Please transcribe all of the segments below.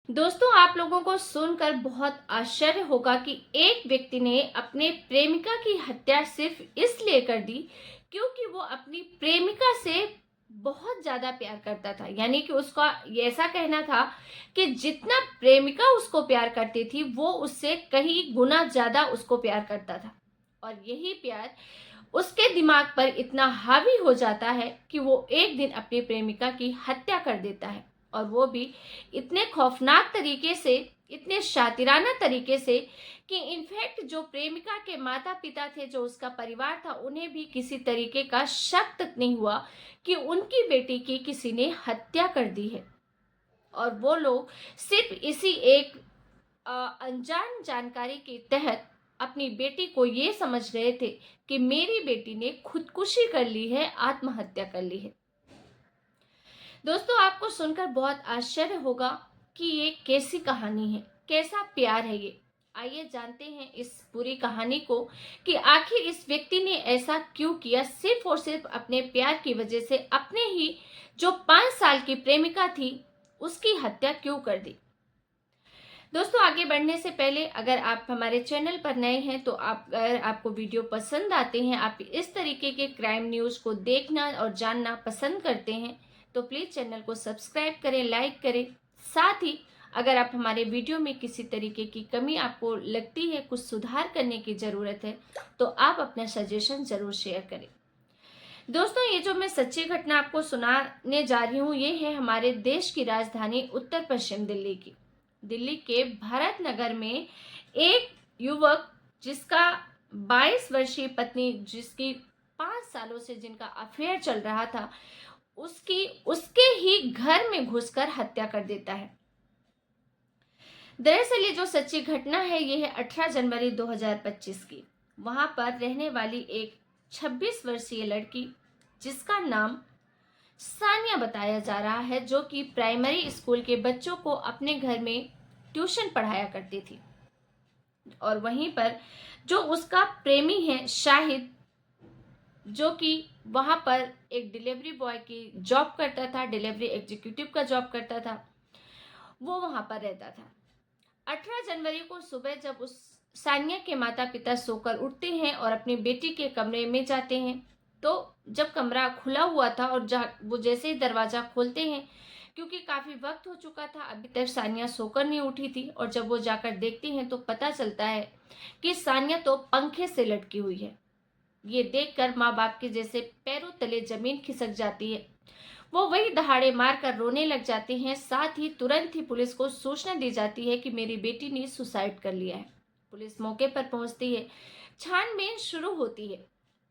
दोस्तों, आप लोगों को सुनकर बहुत आश्चर्य होगा कि एक व्यक्ति ने अपने प्रेमिका की हत्या सिर्फ इसलिए कर दी क्योंकि वो अपनी प्रेमिका से बहुत ज़्यादा प्यार करता था। यानी कि उसका ये ऐसा कहना था कि जितना प्रेमिका उसको प्यार करती थी, वो उससे कहीं गुना ज़्यादा उसको प्यार करता था। और यही प्यार उसके दिमाग पर इतना हावी हो जाता है कि वो एक दिन अपनी प्रेमिका की हत्या कर देता है। और वो भी इतने खौफनाक तरीके से, इतने शातिराना तरीके से कि इनफैक्ट जो प्रेमिका के माता पिता थे, जो उसका परिवार था, उन्हें भी किसी तरीके का शक तक नहीं हुआ कि उनकी बेटी की किसी ने हत्या कर दी है। और वो लोग सिर्फ इसी एक अनजान जानकारी के तहत अपनी बेटी को ये समझ रहे थे कि मेरी बेटी ने खुदकुशी कर ली है, आत्महत्या कर ली है। दोस्तों, आपको सुनकर बहुत आश्चर्य होगा कि ये कैसी कहानी है, कैसा प्यार है ये। आइए जानते हैं इस पूरी कहानी को कि आखिर इस व्यक्ति ने ऐसा क्यों किया, सिर्फ और सिर्फ अपने प्यार की वजह से अपने ही जो 5 साल की प्रेमिका थी उसकी हत्या क्यों कर दी। दोस्तों, आगे बढ़ने से पहले अगर आप हमारे चैनल पर नए हैं तो अगर आपको वीडियो पसंद आते हैं, आप इस तरीके के क्राइम न्यूज़ को देखना और जानना पसंद करते हैं, तो प्लीज़ चैनल को सब्सक्राइब करें, लाइक करें। साथ ही अगर आप हमारे वीडियो में किसी तरीके की कमी आपको लगती है, कुछ सुधार करने की ज़रूरत है, तो आप अपना सजेशन ज़रूर शेयर करें। दोस्तों, ये जो मैं सच्ची घटना आपको सुनाने जा रही हूँ, ये है हमारे देश की राजधानी उत्तर पश्चिम दिल्ली की। दिल्ली के भारत नगर में एक युवक जिसका 22 वर्षीय पत्नी, जिसकी 5 सालों से जिनका अफेयर चल रहा था, उसकी उसके ही घर में घुसकर हत्या कर देता है। दरअसल ये जो सच्ची घटना है, ये है 18 जनवरी 2025 की। वहां पर रहने वाली एक 26 वर्षीय लड़की, जिसका नाम सानिया बताया जा रहा है, जो कि प्राइमरी स्कूल के बच्चों को अपने घर में ट्यूशन पढ़ाया करती थी। और वहीं पर जो उसका प्रेमी है शाहिद, जो कि वहां पर एक डिलीवरी बॉय की जॉब करता था, डिलीवरी एग्जीक्यूटिव का जॉब करता था, वो वहां पर रहता था। 18 जनवरी को सुबह जब उस सानिया के माता पिता सोकर उठते हैं और अपनी बेटी के कमरे में जाते हैं, तो जब कमरा खुला हुआ था और वो जैसे ही दरवाज़ा खोलते हैं, क्योंकि काफ़ी वक्त हो चुका था, अभी तक सानिया सोकर नहीं उठी थी, और जब वो जाकर देखते हैं तो पता चलता है कि सानिया तो पंखे से लटकी हुई है। ये देखकर माँ बाप के जैसे पैरों तले जमीन खिसक जाती है। वो वही दहाड़े मारकर रोने लग जाते हैं। साथ ही तुरंत ही पुलिस को सूचना दी जाती है कि मेरी बेटी ने सुसाइड कर लिया है। पुलिस मौके पर पहुंचती है, छानबीन शुरू होती है,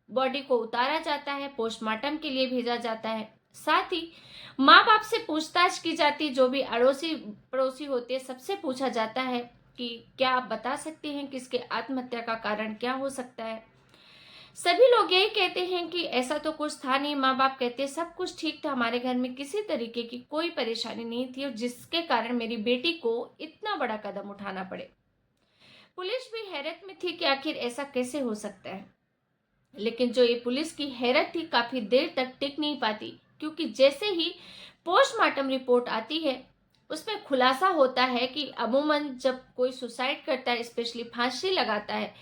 बॉडी को उतारा जाता है, पोस्टमार्टम के लिए भेजा जाता है। साथ ही माँ बाप से पूछताछ की जाती, जो भी अड़ोसी पड़ोसी होते हैं सबसे पूछा जाता है कि क्या आप बता सकते हैं कि इसके आत्महत्या का कारण क्या हो सकता है। सभी लोग यही कहते हैं कि ऐसा तो कुछ था नहीं। माँ बाप कहते हैं सब कुछ ठीक था, हमारे घर में किसी तरीके की कोई परेशानी नहीं थी, और जिसके कारण मेरी बेटी को इतना बड़ा कदम उठाना पड़े। पुलिस भी हैरत में थी कि आखिर ऐसा कैसे हो सकता है। लेकिन जो ये पुलिस की हैरत थी काफी देर तक टिक नहीं पाती, क्योंकि जैसे ही पोस्टमार्टम रिपोर्ट आती है, उसमें खुलासा होता है कि अमूमन जब कोई सुसाइड करता है, स्पेशली फांसी लगाता है,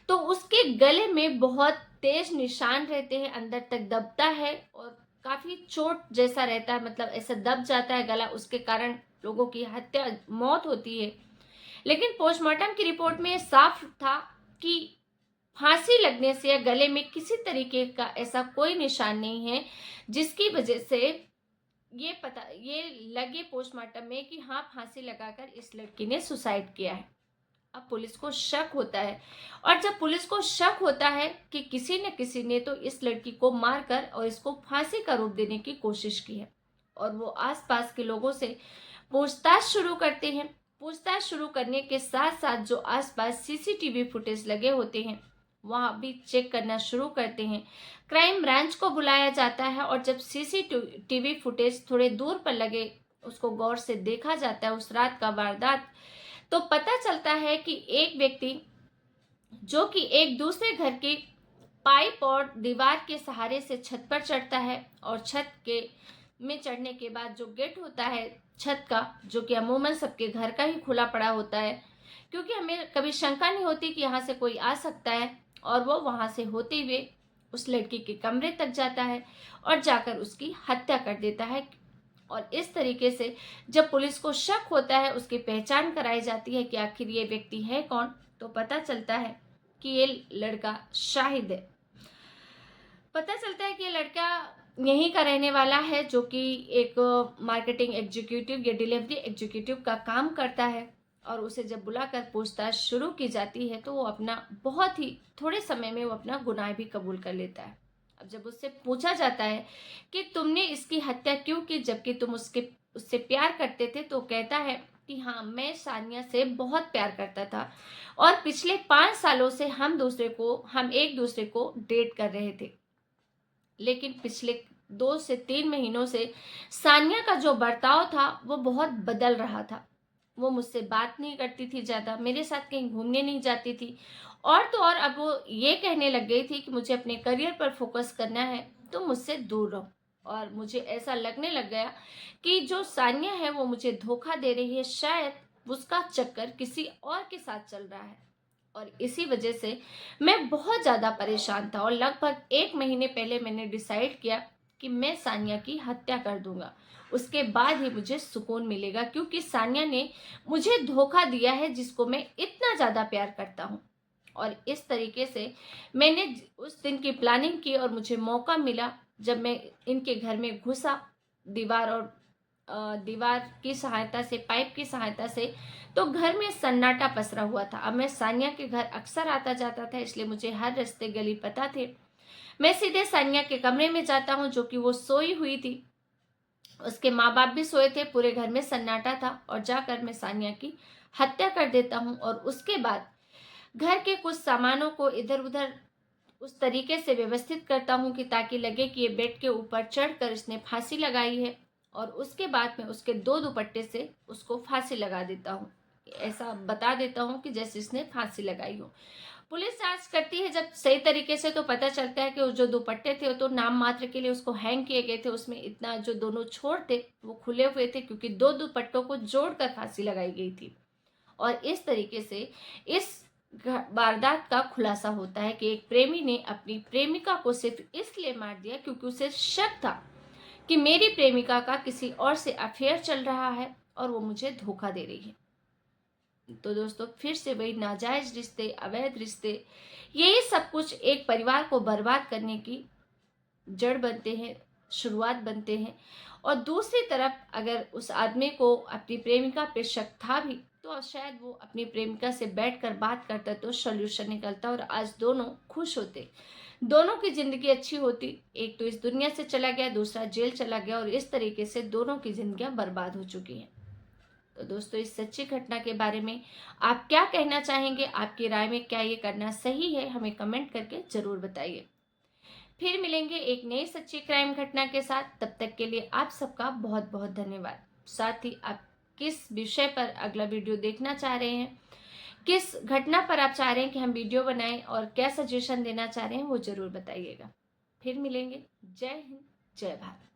तो उसके गले में बहुत तेज निशान रहते हैं, अंदर तक दबता है और काफी चोट जैसा रहता है, मतलब ऐसा दब जाता है गला, उसके कारण लोगों की हत्या, मौत होती है। लेकिन पोस्टमार्टम की रिपोर्ट में साफ था कि फांसी लगने से या गले में किसी तरीके का ऐसा कोई निशान नहीं है, जिसकी वजह से ये लगे पोस्टमार्टम में कि हाँ, फांसी लगाकर इस लड़की ने सुसाइड किया है। अब पुलिस को शक होता है, और जब पुलिस को शक होता है कि किसी न किसी ने तो इस लड़की को मारकर और इसको फांसी का रूप देने की कोशिश की है, और वो आसपास के लोगों से पूछताछ शुरू करते हैं। पूछताछ शुरू करने के साथ साथ जो आसपास सीसीटीवी फुटेज लगे होते हैं, वहां भी चेक करना शुरू करते हैं। क्राइम ब्रांच को बुलाया जाता है, और जब सीसीटीवी फुटेज थोड़े दूर पर लगे, उसको गौर से देखा जाता है उस रात का वारदात, तो पता चलता है कि एक व्यक्ति जो कि एक दूसरे घर के पाइप और दीवार के सहारे से छत पर चढ़ता है, और छत के में चढ़ने के बाद जो गेट होता है छत का, जो कि अमूमन सबके घर का ही खुला पड़ा होता है, क्योंकि हमें कभी शंका नहीं होती कि यहाँ से कोई आ सकता है। और वो वहाँ से होते हुए उस लड़की के कमरे तक जाता है और जाकर उसकी हत्या कर देता है। और इस तरीके से जब पुलिस को शक होता है, उसकी पहचान कराई जाती है कि आखिर ये व्यक्ति है कौन, तो पता चलता है कि ये लड़का शाहिद है। पता चलता है कि ये लड़का यहीं का रहने वाला है, जो कि एक मार्केटिंग एग्जीक्यूटिव या डिलीवरी एग्जीक्यूटिव का काम करता है। और उसे जब बुलाकर पूछताछ शुरू की जाती है तो वो अपना बहुत ही थोड़े समय में वो अपना गुनाह भी कबूल कर लेता है। अब जब उससे पूछा जाता है कि तुमने इसकी हत्या क्यों की, जबकि तुम उससे प्यार करते थे, तो कहता है कि हाँ, मैं सानिया से बहुत प्यार करता था और पिछले 5 सालों से हम एक दूसरे को डेट कर रहे थे। लेकिन पिछले 2 से 3 महीनों से सानिया का जो बर्ताव था वो बहुत बदल रहा था। वो मुझसे बात नहीं करती थी ज़्यादा, मेरे साथ कहीं घूमने नहीं जाती थी, और तो और अब वो ये कहने लग गई थी कि मुझे अपने करियर पर फोकस करना है, तो मुझसे दूर रहो। और मुझे ऐसा लगने लग गया कि जो सानिया है वो मुझे धोखा दे रही है, शायद उसका चक्कर किसी और के साथ चल रहा है। और इसी वजह से मैं बहुत ज़्यादा परेशान था और लगभग 1 महीने पहले मैंने डिसाइड किया कि मैं सानिया की हत्या कर दूंगा। उसके बाद ही मुझे सुकून मिलेगा, क्योंकि सानिया ने मुझे धोखा दिया है, जिसको मैं इतना ज़्यादा प्यार करता हूँ। और इस तरीके से मैंने उस दिन की प्लानिंग की और मुझे मौका मिला जब मैं इनके घर में घुसा, दीवार की सहायता से, पाइप की सहायता से, तो घर में सन्नाटा पसरा हुआ था। अब मैं सानिया के घर अक्सर आता जाता था, इसलिए मुझे हर रास्ते गली पता थे। मैं सीधे सानिया के कमरे में जाता हूँ, जो कि वो सोई हुई थी। उसके माँ बाप भी सोए थे, पूरे घर में सन्नाटा था, और जाकर मैं सानिया की हत्या कर देता हूँ। और उसके बाद घर के कुछ सामानों को इधर उधर उस तरीके से व्यवस्थित करता हूँ कि ताकि लगे कि ये बेड के ऊपर चढ़कर इसने फांसी लगाई है। और उसके बाद में उसके 2 दुपट्टे से उसको फांसी लगा देता हूँ। ऐसा बता देता हूँ कि जैसे इसने फांसी लगाई हो। पुलिस जांच करती है जब सही तरीके से, तो पता चलता है कि वो जो दुपट्टे थे वो तो नाम मात्र के लिए उसको हैंग किए गए थे। उसमें इतना जो दोनों छोर थे वो खुले हुए थे, क्योंकि 2 दुपट्टों को जोड़कर फांसी लगाई गई थी। और इस तरीके से इस वारदात का खुलासा होता है कि एक प्रेमी ने अपनी प्रेमिका को सिर्फ इसलिए मार दिया क्योंकि उसे शक था कि मेरी प्रेमिका का किसी और से अफेयर चल रहा है और वो मुझे धोखा दे रही है। तो दोस्तों, फिर से वही नाजायज रिश्ते, अवैध रिश्ते, यही सब कुछ एक परिवार को बर्बाद करने की जड़ बनते हैं, शुरुआत बनते हैं। और दूसरी तरफ अगर उस आदमी को अपनी प्रेमिका पे शक था भी, तो शायद वो अपनी प्रेमिका से बैठकर बात करता तो सॉल्यूशन निकलता और आज दोनों खुश होते, दोनों की जिंदगी अच्छी होती। एक तो इस दुनिया से चला गया, दूसरा जेल चला गया, और इस तरीके से दोनों की जिंदगियां बर्बाद हो चुकी हैं। तो दोस्तों, इस सच्ची घटना के बारे में आप क्या कहना चाहेंगे? आपकी राय में क्या ये करना सही है? हमें कमेंट करके जरूर बताइए। फिर मिलेंगे एक नई सच्ची क्राइम घटना के साथ। तब तक के लिए आप सबका बहुत बहुत धन्यवाद। साथ ही आप किस विषय पर अगला वीडियो देखना चाह रहे हैं, किस घटना पर आप चाह रहे हैं कि हम वीडियो बनाएं, और क्या सजेशन देना चाह रहे हैं, वो जरूर बताइएगा। फिर मिलेंगे। जय हिंद, जय भारत।